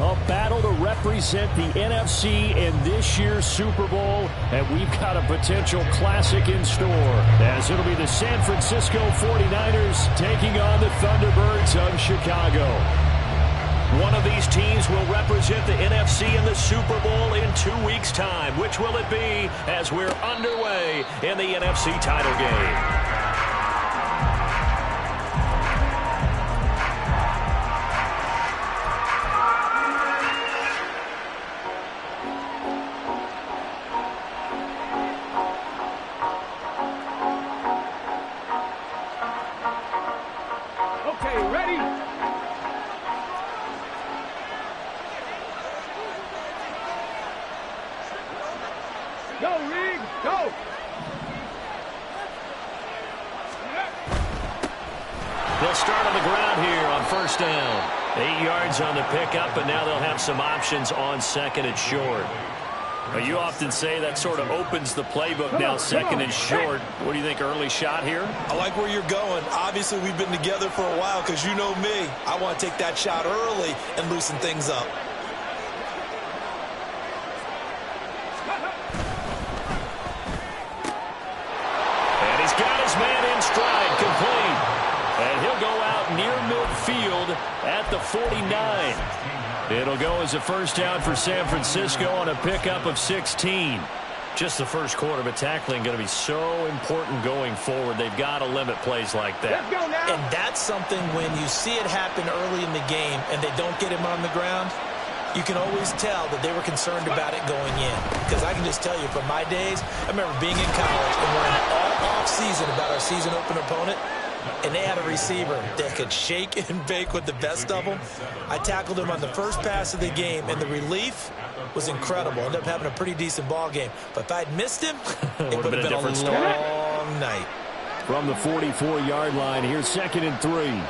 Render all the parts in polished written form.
A battle to represent the NFC in this year's Super Bowl, and we've got a potential classic in store, as it'll be the San Francisco 49ers taking on the Thunderbirds of Chicago. One of these teams will represent the NFC in the Super Bowl in 2 weeks' time. Which will it be as we're underway in the NFC title game? They'll start on the ground here on first down. 8 yards on the pickup, and now they'll have some options on second and short. You often say that sort of opens the playbook now, second and short. What do you think, early shot here? I like where you're going. Obviously, we've been together for a while because you know me. I want to take that shot early and loosen things up. And he's got his man in stride, complete. And he'll go out near midfield at the 49. It'll go as a first down for San Francisco on a pickup of 16. Just the first quarter, but tackling going to be so important going forward. They've got to limit plays like that. And that's something when you see it happen early in the game and they don't get him on the ground, you can always tell that they were concerned about it going in. Because I can just tell you from my days, I remember being in college and worrying all off season about our season opener opponent. And they had a receiver that could shake and bake with the best of them. I tackled him on the first pass of the game, and the relief was incredible. Ended up having a pretty decent ball game. But if I'd missed him, it would have been a long night. From the 44-yard line, here's second and 3.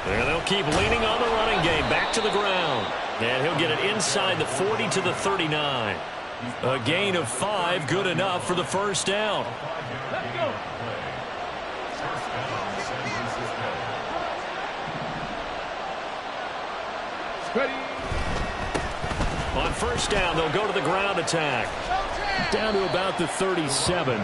And they'll keep leaning on the running game. Back to the ground. And he'll get it inside the 40 to the 39. A gain of 5, good enough for the first down. On first down, they'll go to the ground attack. Down to about the 37.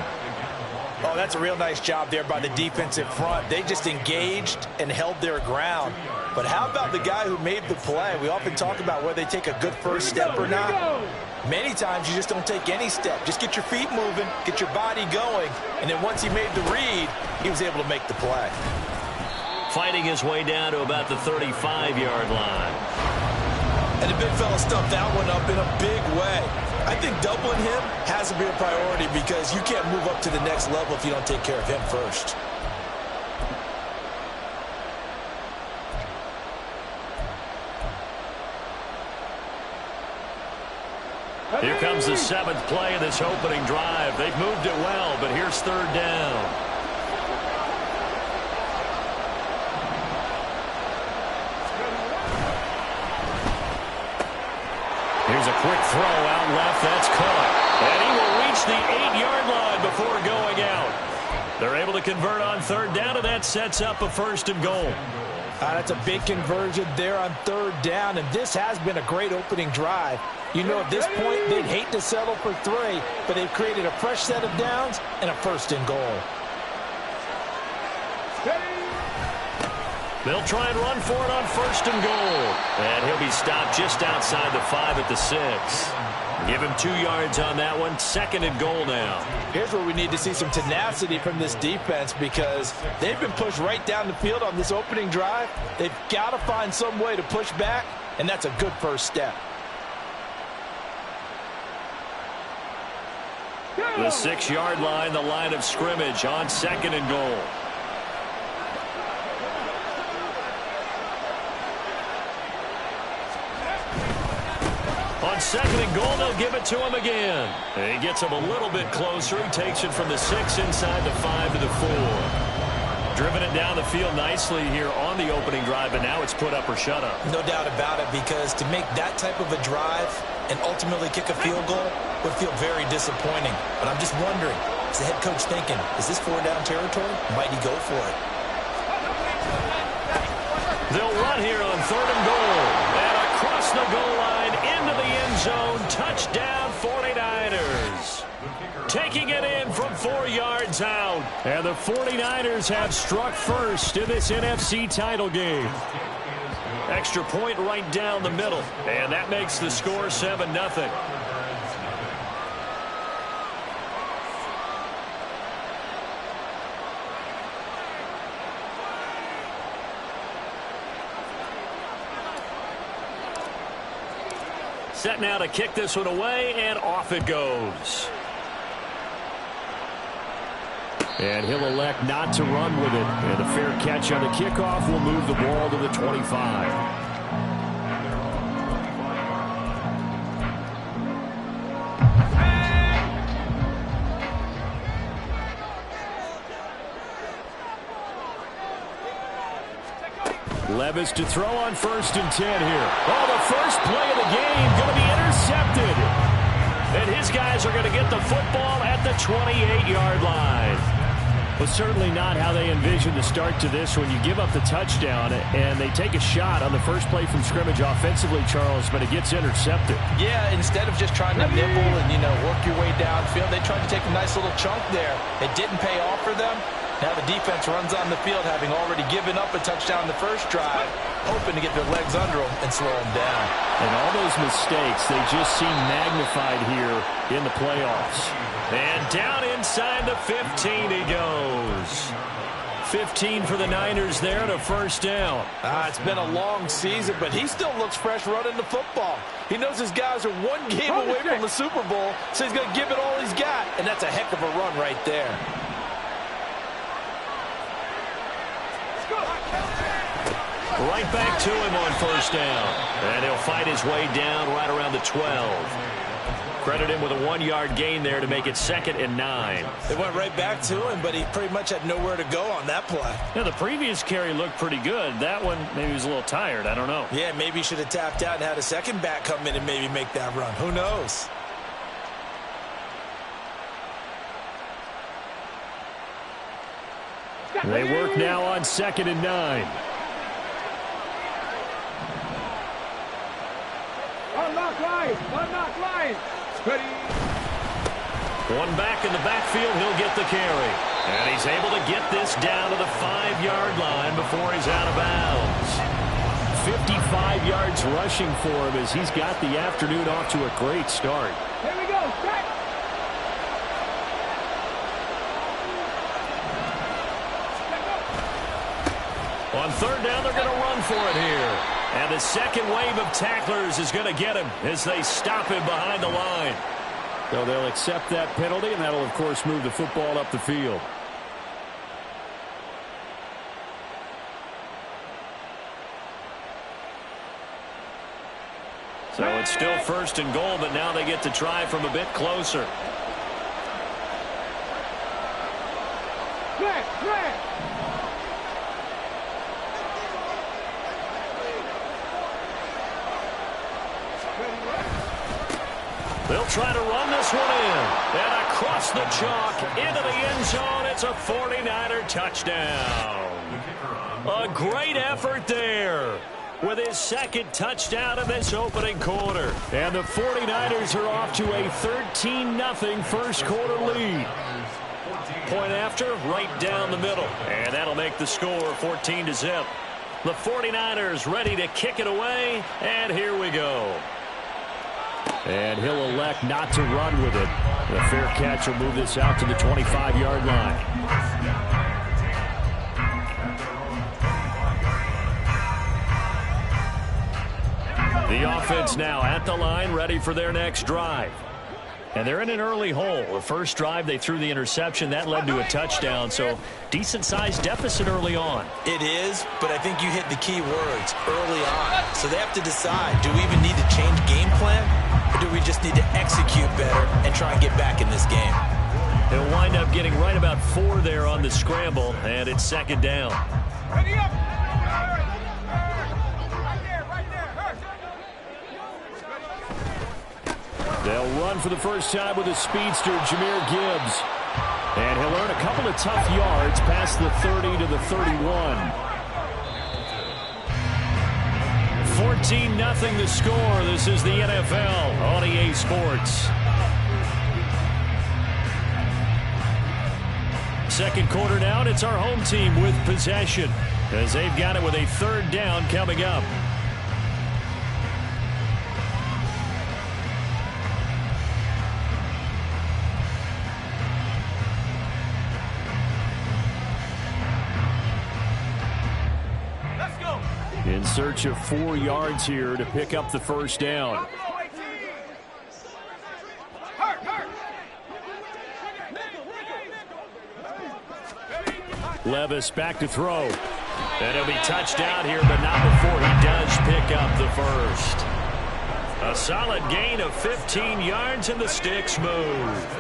Oh, that's a real nice job there by the defensive front. They just engaged and held their ground. But how about the guy who made the play? We often talk about whether they take a good first step or not. Many times you just don't take any step. Just get your feet moving, get your body going, and then once he made the read, he was able to make the play. Fighting his way down to about the 35-yard line. And the big fella stumped that one up in a big way. I think doubling him has to be a priority because you can't move up to the next level if you don't take care of him first. Here comes the 7th play of this opening drive. They've moved it well, but here's third down. Here's a quick throw out left. That's caught. And he will reach the 8-yard line before going out. They're able to convert on third down, and that sets up a first and goal. That's a big conversion there on third down, and this has been a great opening drive. You know, at this point, they'd hate to settle for 3, but they've created a fresh set of downs and a first and goal. They'll try and run for it on first and goal. And he'll be stopped just outside the 5 at the 6. Give him 2 yards on that one. Second and goal now. Here's where we need to see some tenacity from this defense because they've been pushed right down the field on this opening drive. They've got to find some way to push back, and that's a good first step. The 6-yard line, the line of scrimmage on second and goal. On second and goal, they'll give it to him again. And he gets him a little bit closer. He takes it from the 6 inside the 5 to the 4. Driven it down the field nicely here on the opening drive, but now it's put up or shut up. No doubt about it, because to make that type of a drive and ultimately kick a field goal would feel very disappointing. But I'm just wondering, is the head coach thinking, is this 4-down territory? Might he go for it? They'll run here on 3rd and goal. And across the goal line into the end zone. Touchdown 49ers. Taking it in from 4 yards out. And the 49ers have struck first in this NFC title game. Extra point right down the middle. And that makes the score 7-0. Set now to kick this one away, and off it goes. And he'll elect not to run with it. And a fair catch on the kickoff will move the ball to the 25. Levis to throw on 1st and 10 here. Oh, the first play of the game going to be intercepted. And his guys are going to get the football at the 28-yard line. Well, certainly not how they envisioned the start to this when you give up the touchdown and they take a shot on the first play from scrimmage offensively, Charles, but it gets intercepted. Yeah, instead of just trying to nibble and, work your way downfield, they tried to take a nice little chunk there. It didn't pay off for them. Now the defense runs on the field, having already given up a touchdown the first drive, hoping to get their legs under them and slow them down. And all those mistakes, they just seem magnified here in the playoffs. And down inside the 15 he goes. 15 for the Niners there to 1st down. It's been a long season, but he still looks fresh running the football. He knows his guys are 1 game away from the Super Bowl, so he's going to give it all he's got. And that's a heck of a run right there. Right back to him on 1st down. And he'll fight his way down right around the 12. Credit him with a 1-yard gain there to make it 2nd and 9. They went right back to him, but he pretty much had nowhere to go on that play. Yeah, the previous carry looked pretty good. That one, maybe he was a little tired. I don't know. Yeah, maybe he should have tapped out and had a second back come in and maybe make that run. Who knows? They work now on 2nd and 9. Unlock line. Ready. One back in the backfield, he'll get the carry. And he's able to get this down to the 5-yard line before he's out of bounds. 55 yards rushing for him as he's got the afternoon off to a great start. Here we go. Set. On 3rd down, they're going to run for it here. And the second wave of tacklers is going to get him as they stop him behind the line. So they'll accept that penalty, and that'll, of course, move the football up the field. So it's still 1st and goal, but now they get to try from a bit closer. Clear. They'll try to run this one in. And across the chalk into the end zone. It's a 49er touchdown. A great effort there with his 2nd touchdown in this opening quarter. And the 49ers are off to a 13-0 first quarter lead. Point after, right down the middle. And that'll make the score 14-0. The 49ers ready to kick it away. And here we go. And he'll elect not to run with it. The fair catch will move this out to the 25-yard line. The offense now at the line, ready for their next drive. And they're in an early hole. The first drive, they threw the interception. That led to a touchdown, so decent-sized deficit early on. It is, but I think you hit the key words, early on. So they have to decide, do we even need to change game plan, or do we just need to execute better and try and get back in this game? They'll wind up getting right about 4 there on the scramble, and it's 2nd down. Ready up. They'll run for the first time with a speedster, Jahmyr Gibbs. And he'll earn a couple of tough yards past the 30 to the 31. 14-0 the score. This is the NFL on EA Sports. Second quarter down, it's our home team with possession as they've got it with a third down coming up. In search of 4 yards here to pick up the first down. Levis back to throw. And he'll be touchdown here, but not before he does pick up the first. A solid gain of 15 yards, and the sticks move.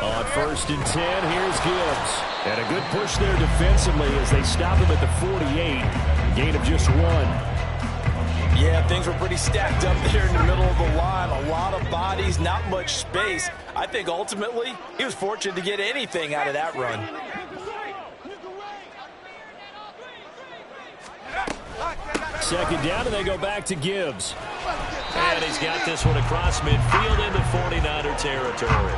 On 1st and 10, here's Gibbs. And a good push there defensively as they stop him at the 48. Gain of just 1. Yeah, things were pretty stacked up there in the middle of the line. A lot of bodies, not much space. I think ultimately he was fortunate to get anything out of that run. Second down, and they go back to Gibbs. And he's got this one across midfield into 49er territory.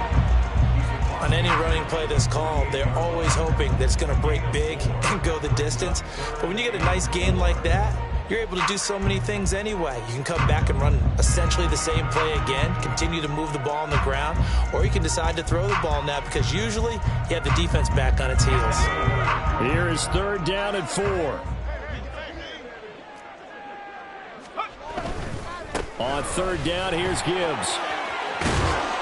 On any running play that's called, they're always hoping that it's going to break big and go the distance. But when you get a nice gain like that, you're able to do so many things anyway. You can come back and run essentially the same play again, continue to move the ball on the ground, or you can decide to throw the ball now because usually you have the defense back on its heels. Here is 3rd down and 4. On 3rd down, here's Gibbs.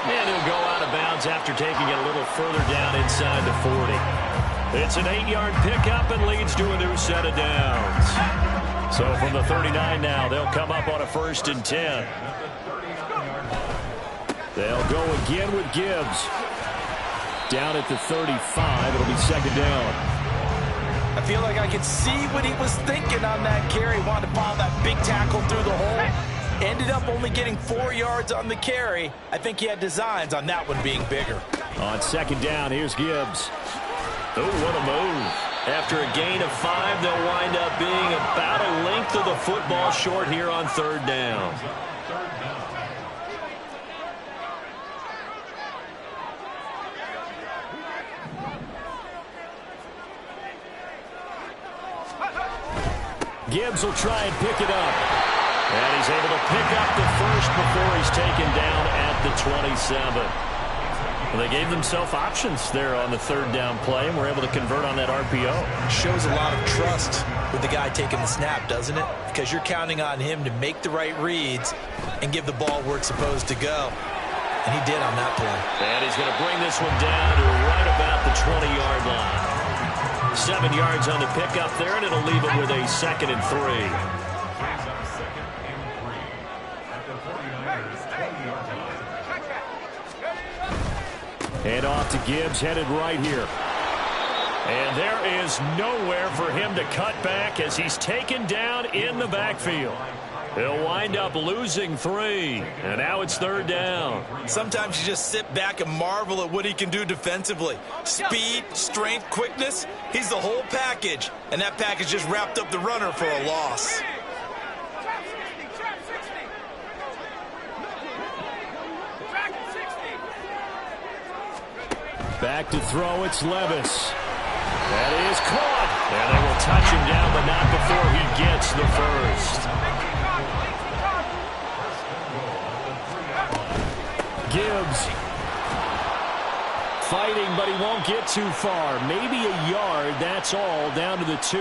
And he'll go out of bounds after taking it a little further down inside the 40. It's an 8-yard pickup and leads to a new set of downs. So from the 39 now, they'll come up on a 1st and 10. They'll go again with Gibbs. Down at the 35, it'll be 2nd down. I feel like I could see what he was thinking on that carry. Wanted to follow that big tackle through the hole. Ended up only getting 4 yards on the carry. I think he had designs on that one being bigger. On 2nd down, here's Gibbs. Oh, what a move. After a gain of 5, they'll wind up being about a length of the football short here on 3rd down. Gibbs will try and pick it up. And he's able to pick up the first before he's taken down at the 27. Well, they gave themselves options there on the 3rd down play, and were able to convert on that RPO. Shows a lot of trust with the guy taking the snap, doesn't it? Because you're counting on him to make the right reads and give the ball where it's supposed to go. And he did on that play. And he's going to bring this one down to right about the 20-yard line. 7 yards on the pickup there, and it'll leave him with a 2nd and 3. Hand off to Gibbs, headed right here. And there is nowhere for him to cut back as he's taken down in the backfield. He'll wind up losing 3, and now it's 3rd down. Sometimes you just sit back and marvel at what he can do defensively. Speed, strength, quickness, he's the whole package. And that package just wrapped up the runner for a loss. Back to throw, it's Levis. That is caught. And they will touch him down, but not before he gets the first. Gibbs fighting, but he won't get too far. Maybe a yard, that's all, down to the 2.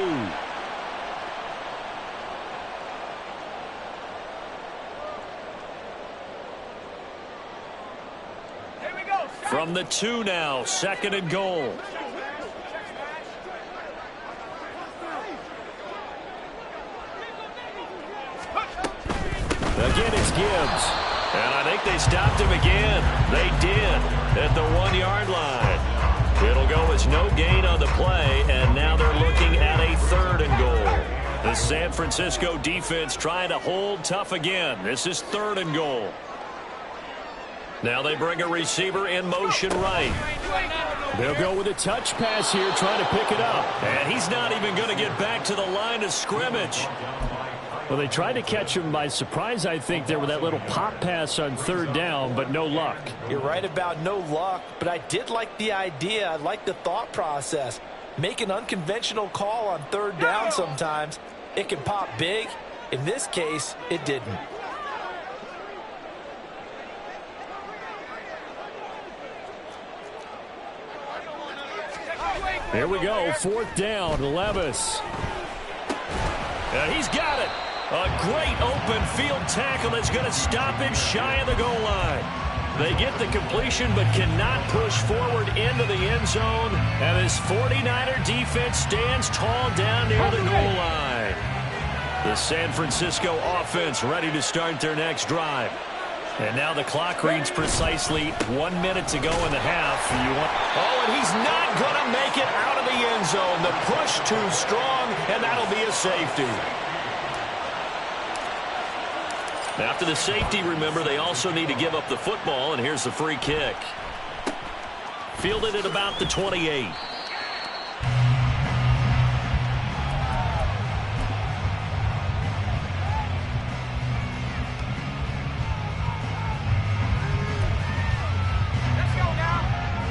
From the 2 now, 2nd and goal. Again, it's Gibbs. And I think they stopped him again. They did at the 1-yard line. It'll go as no gain on the play, and now they're looking at a 3rd and goal. The San Francisco defense trying to hold tough again. This is 3rd and goal. Now they bring a receiver in motion right. They'll go with a touch pass here, trying to pick it up. And he's not even going to get back to the line of scrimmage. Well, they tried to catch him by surprise, I think, there with that little pop pass on 3rd down, but no luck. You're right about no luck, but I did like the idea. I like the thought process. Make an unconventional call on 3rd down sometimes. It can pop big. In this case, it didn't. Here we go, 4th down, Levis. And he's got it. A great open field tackle that's going to stop him shy of the goal line. They get the completion but cannot push forward into the end zone. And this 49er defense stands tall down near the goal line. The San Francisco offense ready to start their next drive. And now the clock reads precisely 1 minute to go in the half. Oh, and he's not going to make it out of the end zone. The push too strong, and that'll be a safety. After the safety, remember, they also need to give up the football, and here's the free kick. Fielded at about the 28.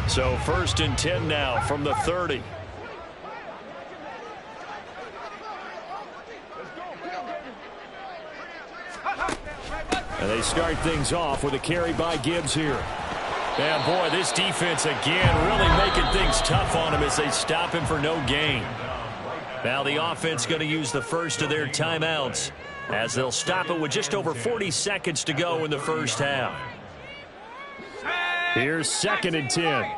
So 1st and 10 now from the 30. And they start things off with a carry by Gibbs here. And boy, this defense again really making things tough on him as they stop him for no gain. Now the offense going to use the first of their timeouts as they'll stop it with just over 40 seconds to go in the first half. Here's 2nd and 10.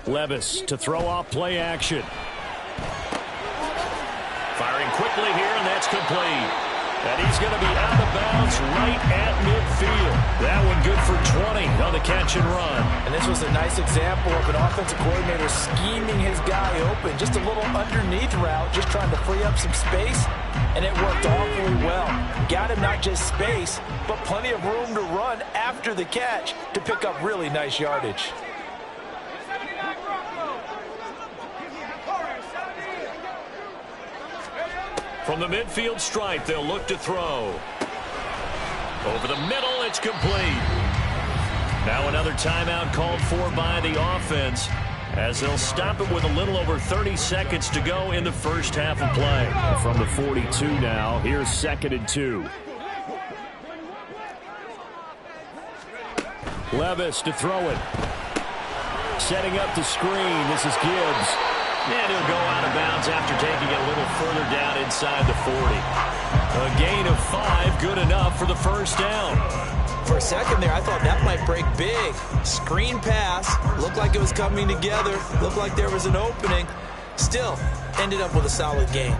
Levis to throw off play action. Firing quickly here, and that's complete. And he's going to be out of bounds right at midfield. That one good for 20 on the catch and run. And this was a nice example of an offensive coordinator scheming his guy open. Just a little underneath route, just trying to free up some space. And it worked awfully well. Got him not just space, but plenty of room to run after the catch to pick up really nice yardage. From the midfield stripe, they'll look to throw. Over the middle, it's complete. Now another timeout called for by the offense as they'll stop it with a little over 30 seconds to go in the first half of play. From the 42 now, here's 2nd and 2. Levis to throw it. Setting up the screen. This is Gibbs. And he'll go out of bounds after taking it a little further down inside the 40. A gain of 5, good enough for the first down. For a second there, I thought that might break big. Screen pass, looked like it was coming together, looked like there was an opening. Still, ended up with a solid gain.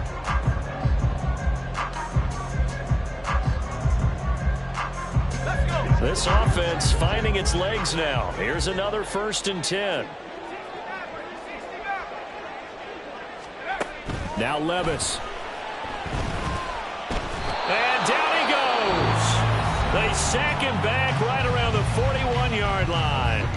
This offense finding its legs now. Here's another 1st and 10. Now Levis. And down he goes. They sack him back right around the 41-yard line.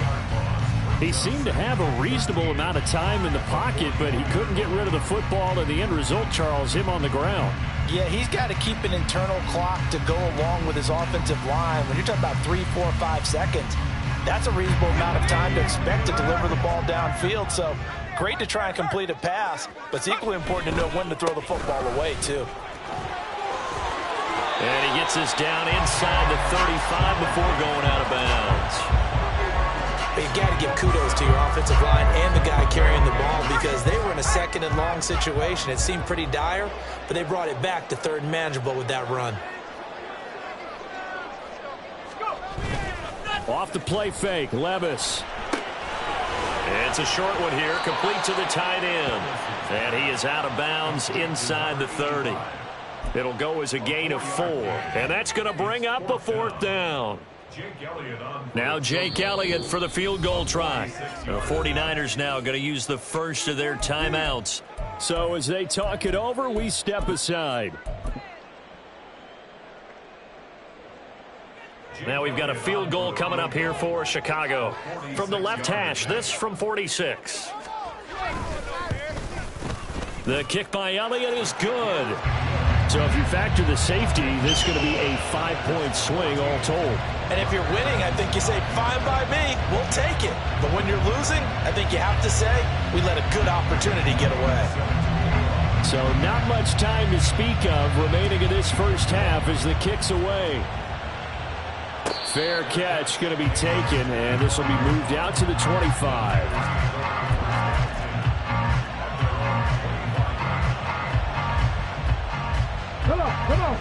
He seemed to have a reasonable amount of time in the pocket, but he couldn't get rid of the football, and the end result, Charles, him on the ground. Yeah, he's got to keep an internal clock to go along with his offensive line. When you're talking about 3, 4, 5 seconds, that's a reasonable amount of time to expect to deliver the ball downfield. So great to try and complete a pass, but it's equally important to know when to throw the football away, too. And he gets this down inside the 35 before going out of bounds. But you got to give kudos to your offensive line and the guy carrying the ball because they were in a 2nd and long situation. It seemed pretty dire, but they brought it back to 3rd and manageable with that run. Off the play fake, Levis. It's a short one here, complete to the tight end. And he is out of bounds inside the 30. It'll go as a gain of 4. And that's going to bring up a 4th down. Now Jake Elliott for the field goal try. The 49ers now going to use the first of their timeouts. So as they talk it over, we step aside. Now we've got a field goal coming up here for Chicago. From the left hash, this from 46. The kick by Elliott is good. So if you factor the safety, this is going to be a 5-point swing all told. And if you're winning, I think you say, fine by me, we'll take it. But when you're losing, I think you have to say, we let a good opportunity get away. So not much time to speak of remaining in this first half as the kick's away. Fair catch going to be taken, and this will be moved out to the 25.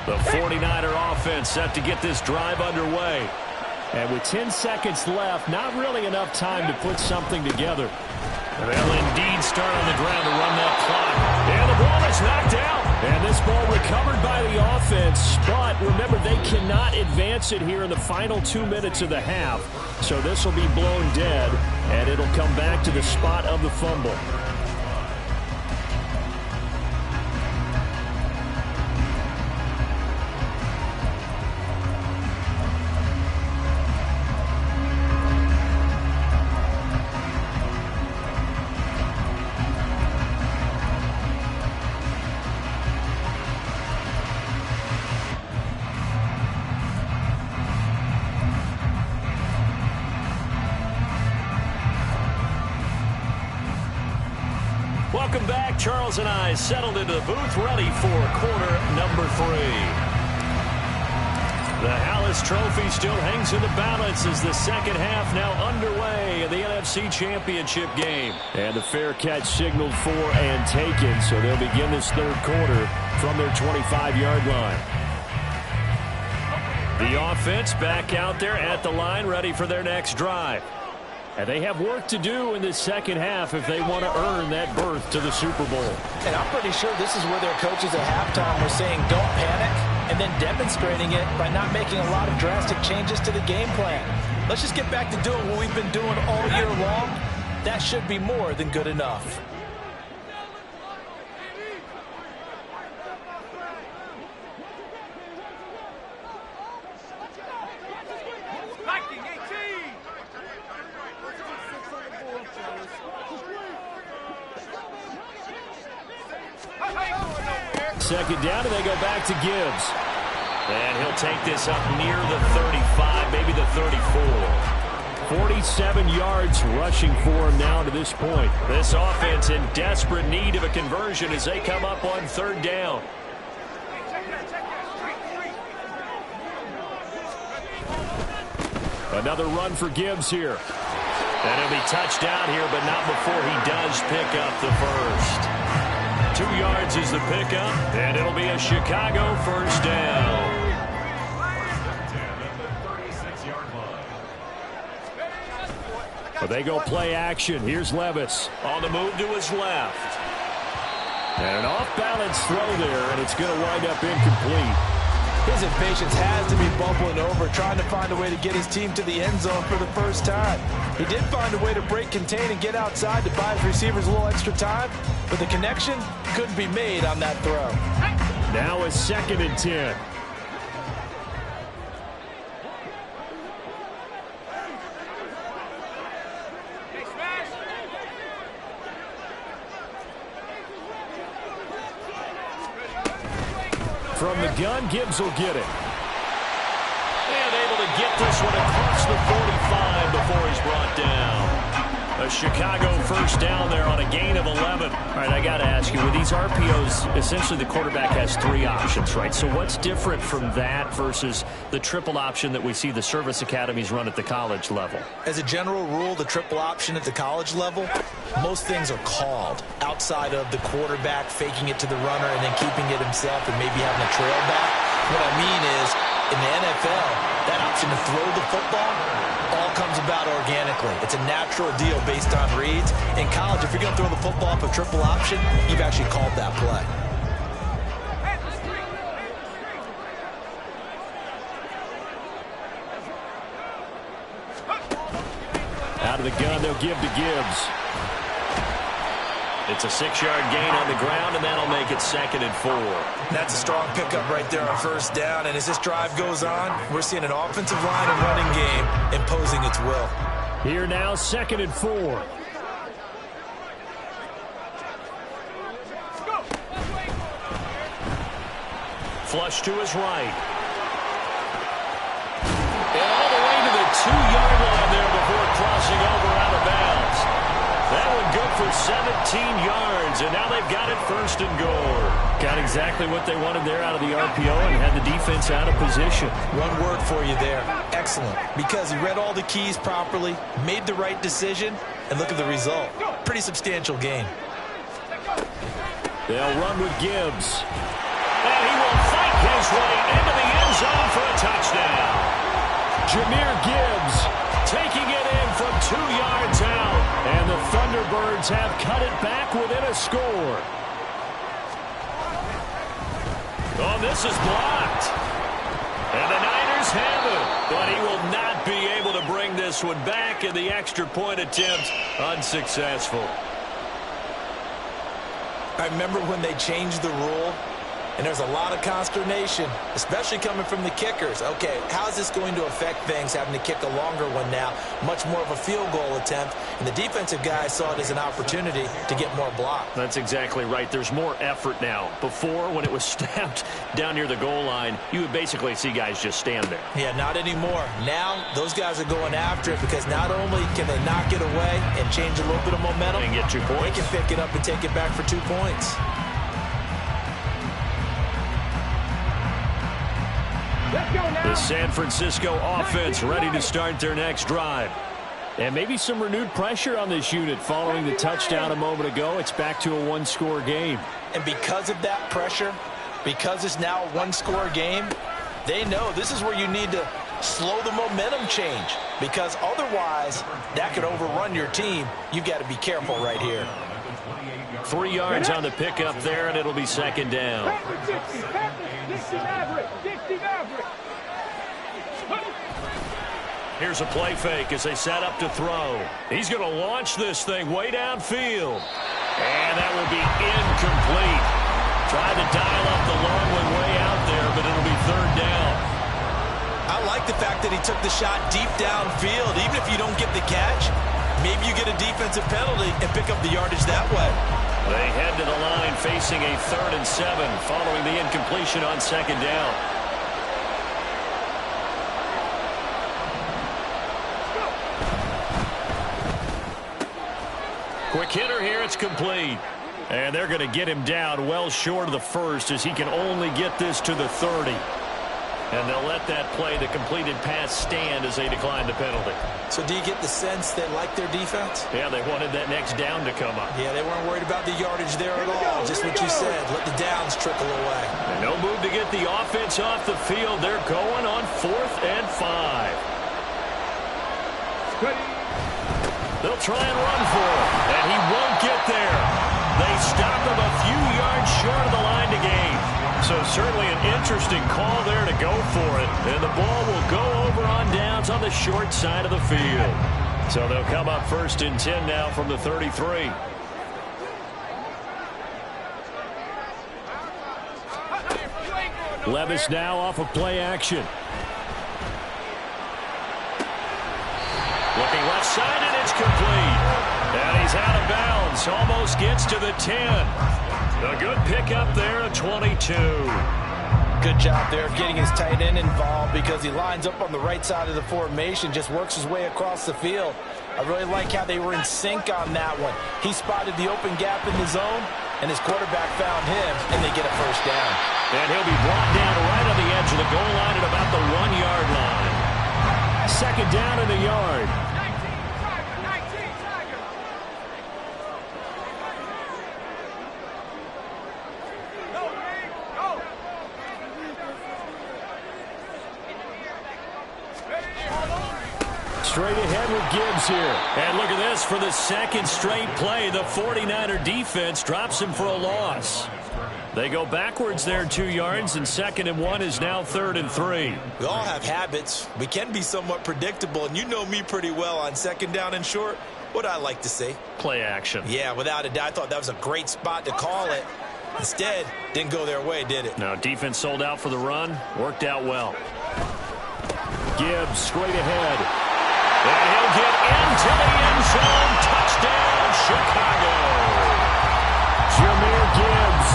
The 49er offense set to get this drive underway. And with 10 seconds left, not really enough time to put something together. They'll indeed start on the ground to run that clock. And the ball is knocked out. And this ball recovered by the offense. But remember, they cannot advance it here in the final 2 minutes of the half. So this will be blown dead, and it'll come back to the spot of the fumble. Welcome back. Charles and I settled into the booth, ready for quarter number 3. The Hallis Trophy still hangs in the balance as the second half now underway in the NFC Championship game. And the fair catch signaled for and taken, so they'll begin this third quarter from their 25-yard line. The offense back out there at the line, ready for their next drive. And they have work to do in this second half if they want to earn that berth to the Super Bowl. And I'm pretty sure this is where their coaches at halftime were saying don't panic, and then demonstrating it by not making a lot of drastic changes to the game plan. Let's just get back to doing what we've been doing all year long. That should be more than good enough. Second down, and they go back to Gibbs. And he'll take this up near the 35, maybe the 34. 47 yards rushing for him now to this point. This offense in desperate need of a conversion as they come up on third down. Another run for Gibbs here. And he'll be touched down here, but not before he does pick up the first. 2 yards is the pickup, and it'll be a Chicago first down. But they go play action. Here's Levis. On the move to his left. And an off-balance throw there, and it's going to wind up incomplete. His impatience has to be bubbling over, trying to find a way to get his team to the end zone for the first time. He did find a way to break, contain, and get outside to buy his receivers a little extra time, but the connection couldn't be made on that throw. Now a 2nd and 10. From the gun, Gibbs will get it. And able to get this one across the 45 before he's brought down. A Chicago first down there on a gain of 11. All right, I got to ask you, with these RPOs, essentially the quarterback has 3 options, right? So what's different from that versus the triple option that we see the service academies run at the college level? As a general rule, the triple option at the college level, most things are called outside of the quarterback faking it to the runner and then keeping it himself and maybe having a trail back. What I mean is, in the NFL, that option to throw the football, all comes about organically. It's a natural deal based on reads. In college, if you're going to throw the football up a triple option, you've actually called that play. Out of the gun, they'll give to Gibbs. It's a 6-yard gain on the ground, and that'll make it 2nd and 4. That's a strong pickup right there on first down. And as this drive goes on, we're seeing an offensive line and running game imposing its will. Here now, 2nd and 4. Flush to his right. And all the way to the 2-yard line there before crossing over out of bounds. That one good for 17 yards, and now they've got it 1st and goal. Got exactly what they wanted there out of the RPO and had the defense out of position. One word for you there, excellent, because he read all the keys properly, made the right decision, and look at the result. Pretty substantial gain. They'll run with Gibbs. And he will fight his way into the end zone for a touchdown. Jahmyr Gibbs taking it in from 2 yards out. And the Thunderbirds have cut it back within a score. Oh, this is blocked. And the Niners have it. But he will not be able to bring this one back, and the extra point attempt unsuccessful. I remember when they changed the rule, and there's a lot of consternation, especially coming from the kickers. Okay, how's this going to affect things, having to kick a longer one now, much more of a field goal attempt, and the defensive guys saw it as an opportunity to get more block. That's exactly right. There's more effort now. Before, when it was snapped down near the goal line, you would basically see guys just stand there. Yeah, not anymore. Now, those guys are going after it because not only can they knock it away and change a little bit of momentum, And get 2 points. they can pick it up and take it back for 2 points. The San Francisco offense ready to start their next drive. And maybe some renewed pressure on this unit following the touchdown a moment ago. It's back to a 1-score game. And because of that pressure, because it's now a 1-score game, they know this is where you need to slow the momentum change, because otherwise that could overrun your team. You've got to be careful right here. 3 yards on the pickup there, and it'll be 2nd down. Here's a play fake as they set up to throw. He's going to launch this thing way downfield. And that will be incomplete. Tried to dial up the long one way out there, but it'll be 3rd down. I like the fact that he took the shot deep downfield. Even if you don't get the catch, maybe you get a defensive penalty and pick up the yardage that way. They head to the line facing a 3rd and 7 following the incompletion on 2nd down. Quick hitter here, it's complete. And they're going to get him down well short of the 1st as he can only get this to the 30. And they'll let that play, the completed pass, stand as they decline the penalty. So do you get the sense they like their defense? Yeah, they wanted that next down to come up. Yeah, they weren't worried about the yardage there at all. Just what you said. Let the downs trickle away. And no move to get the offense off the field. They're going on 4th and 5. They'll try and run for it, and he won't get there. They stop him a few yards short of the line to gain. So certainly an interesting call there to go for it. And the ball will go over on downs on the short side of the field. So they'll come up 1st and 10 now from the 33. Levis now off of play action. Looking left side, and it's complete. And he's out of bounds. Almost gets to the 10. A good pickup there at 22. Good job there of getting his tight end involved, because he lines up on the right side of the formation, just works his way across the field. I really like how they were in sync on that one. He spotted the open gap in the zone, and his quarterback found him, and they get a 1st down. And he'll be brought down right on the edge of the goal line at about the 1-yard line. 2nd down in the yard. straight ahead with Gibbs here. And look at this. For the second straight play, the 49er defense drops him for a loss. They go backwards there 2 yards, and 2nd and 1 is now 3rd and 3. We all have habits. We can be somewhat predictable, and you know me pretty well on 2nd down and short. What I like to see? Play action. Yeah, without a doubt. I thought that was a great spot to call it. Instead, didn't go their way, did it? No, defense sold out for the run. Worked out well. Gibbs straight ahead. And he'll get into the end zone. Touchdown, Chicago. Jahmyr Gibbs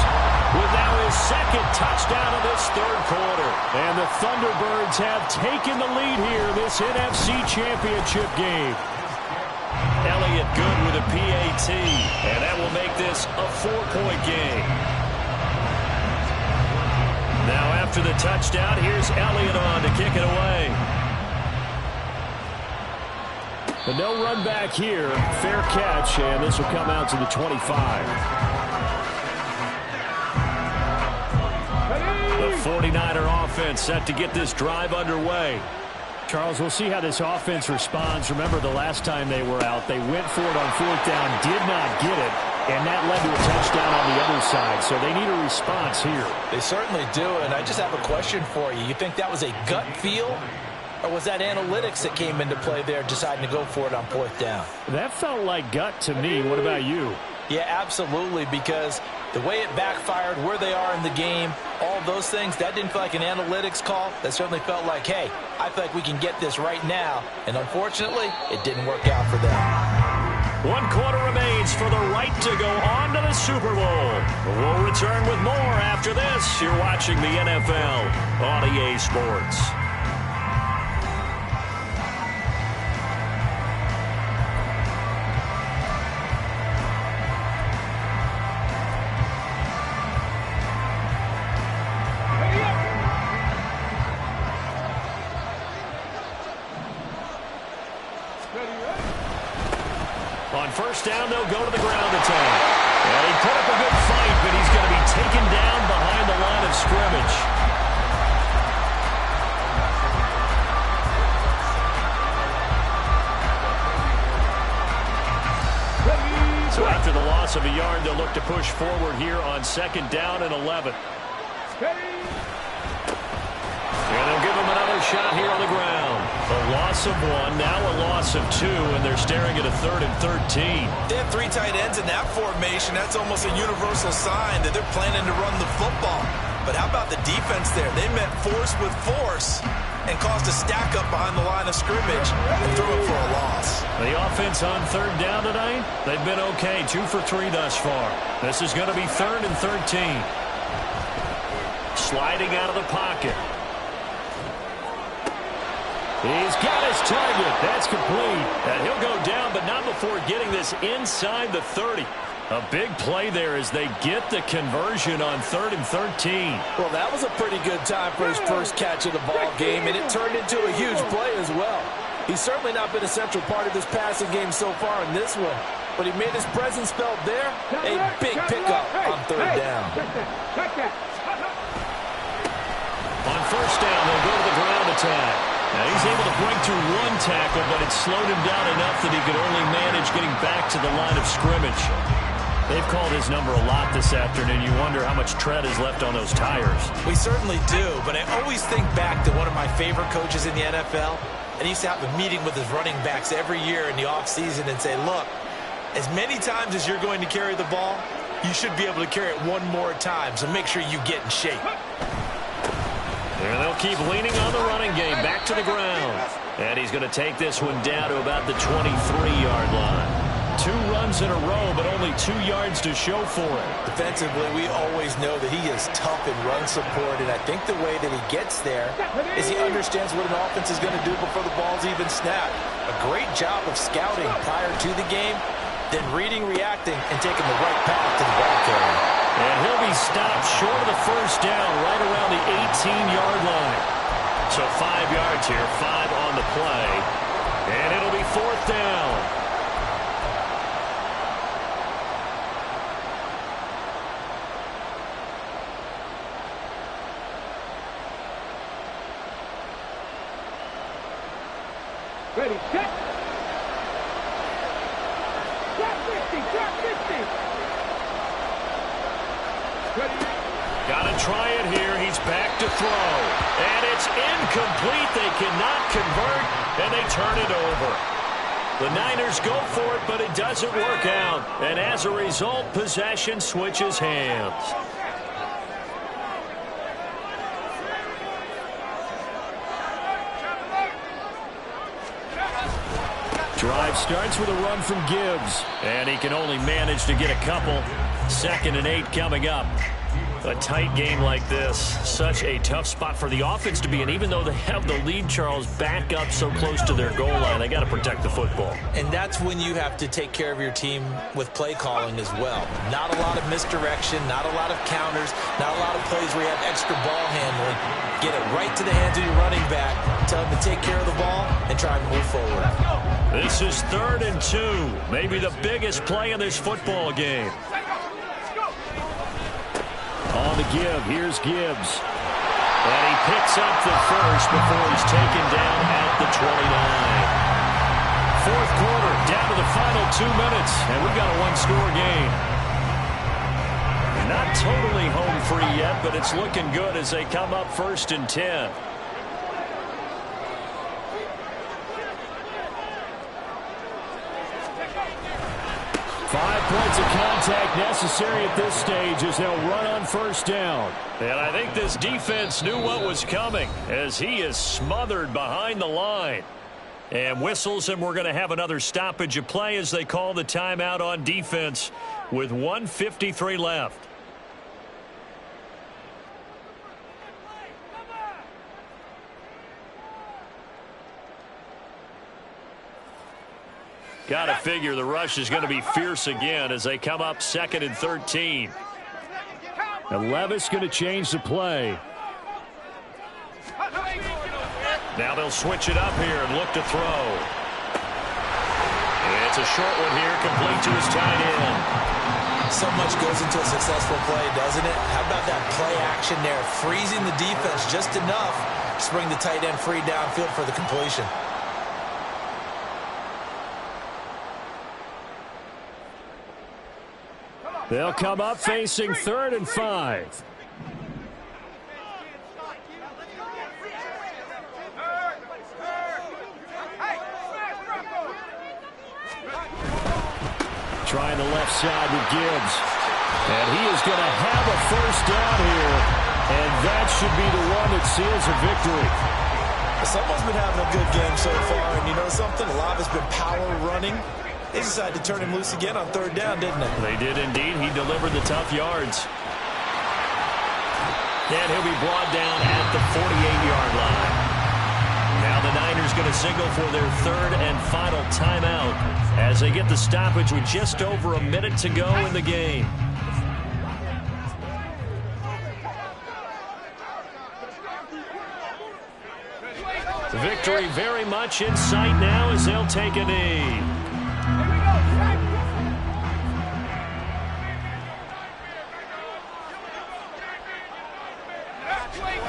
with now his 2nd touchdown of this 3rd quarter. And the Thunderbirds have taken the lead here in this NFC Championship game. Elliott good with a PAT, and that will make this a 4-point game. Now after the touchdown, here's Elliott on to kick it away. But no run back here. Fair catch, and this will come out to the 25. The 49er offense set to get this drive underway. Charles, we'll see how this offense responds. Remember, the last time they were out, they went for it on 4th down, did not get it, and that led to a touchdown on the other side. So they need a response here. They certainly do, and I just have a question for you. You think that was a gut feel, or was that analytics that came into play there deciding to go for it on 4th down? That felt like gut to me. What about you? Yeah, absolutely, because the way it backfired, where they are in the game, all those things, that didn't feel like an analytics call. That certainly felt like, hey, I feel like we can get this right now. And unfortunately, it didn't work out for them. 1 quarter remains for the right to go on to the Super Bowl. We'll return with more after this. You're watching the NFL on EA Sports. On 1st down, they'll go to the ground attack. And he put up a good fight, but he's going to be taken down behind the line of scrimmage. So after the loss of a yard, they'll look to push forward here on 2nd down and 11. And they'll give him another shot here on the ground. A loss of 1, now a loss of 2, and they're staring at a 3rd and 13. They have 3 tight ends in that formation. That's almost a universal sign that they're planning to run the football. But how about the defense there? They met force with force and caused a stack up behind the line of scrimmage and threw it for a loss. The offense on 3rd down tonight, they've been okay, 2 for 3 thus far. This is going to be 3rd and 13. Sliding out of the pocket. He's got his target. That's complete. And he'll go down, but not before getting this inside the 30. A big play there as they get the conversion on 3rd and 13. Well, that was a pretty good time for his first catch of the ball game, and it turned into a huge play as well. He's certainly not been a central part of this passing game so far in this one, but he made his presence felt there. A big pickup on 3rd down. On 1st down, they'll go to the ground attack. Now he's able to break through 1 tackle, but it slowed him down enough that he could only manage getting back to the line of scrimmage. They've called his number a lot this afternoon. You wonder how much tread is left on those tires. We certainly do, but I always think back to one of my favorite coaches in the NFL, and he used to have a meeting with his running backs every year in the offseason and say, look, as many times as you're going to carry the ball, you should be able to carry it 1 more time, so make sure you get in shape. And they'll keep leaning on the running game back to the ground. And he's going to take this one down to about the 23-yard line. 2 runs in a row, but only 2 yards to show for it. Defensively, we always know that he is tough in run support, and I think the way that he gets there is he understands what an offense is going to do before the ball's even snapped. A great job of scouting prior to the game, then reading, reacting, and taking the right path to the ball carrier. And he'll be stopped short of the 1st down right around the 18-yard line. So 5 yards here, 5 on the play. And it'll be 4th down. Ready, set. Drop 50, drop 50. Ready. Got to try it here. He's back to throw. And it's incomplete. They cannot convert, and they turn it over. The Niners go for it, but it doesn't work out. And as a result, possession switches hands. Drive starts with a run from Gibbs. And he can only manage to get a couple. 2nd and 8 coming up. A tight game like this, such a tough spot for the offense to be in. Even though they have the lead, Charles, back up so close to their goal line, they got to protect the football. And that's when you have to take care of your team with play calling as well. Not a lot of misdirection, not a lot of counters, not a lot of plays where you have extra ball handling. Get it right to the hands of your running back, tell him to take care of the ball, and try and move forward. This is 3rd and 2, maybe the biggest play in this football game. On the give, here's Gibbs. And he picks up the first before he's taken down at the 29. 4th quarter, down to the final 2 minutes, and we've got a one-score game. Not totally home free yet, but it's looking good as they come up 1st and 10. Points of contact necessary at this stage as they'll run on 1st down. And I think this defense knew what was coming as he is smothered behind the line. And whistles, and we're going to have another stoppage of play as they call the timeout on defense with 1:53 left. Got to figure the rush is going to be fierce again as they come up 2nd and 13. And Levis going to change the play. Now they'll switch it up here and look to throw. And it's a short one here, complete to his tight end. So much goes into a successful play, doesn't it? How about that play action there, freezing the defense just enough to bring the tight end free downfield for the completion. They'll come up facing 3rd and 5. Trying the left side with Gibbs. And he is going to have a 1st down here. And that should be the one that seals a victory. Someone's been having a good game so far. And you know something? A lot has been power running. They decided to turn him loose again on 3rd down, didn't they? They did indeed. He delivered the tough yards. And he'll be brought down at the 48-yard line. Now the Niners going to signal for their 3rd and final timeout as they get the stoppage with just over a minute to go in the game. The victory very much in sight now as they'll take a knee.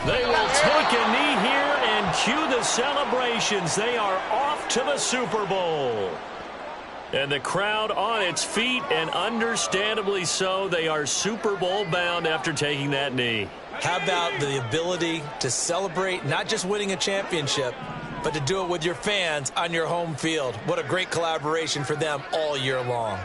They will take a knee here and cue the celebrations. They are off to the Super Bowl. And the crowd on its feet, and understandably so. They are Super Bowl bound after taking that knee. How about the ability to celebrate not just winning a championship, but to do it with your fans on your home field? What a great collaboration for them all year long.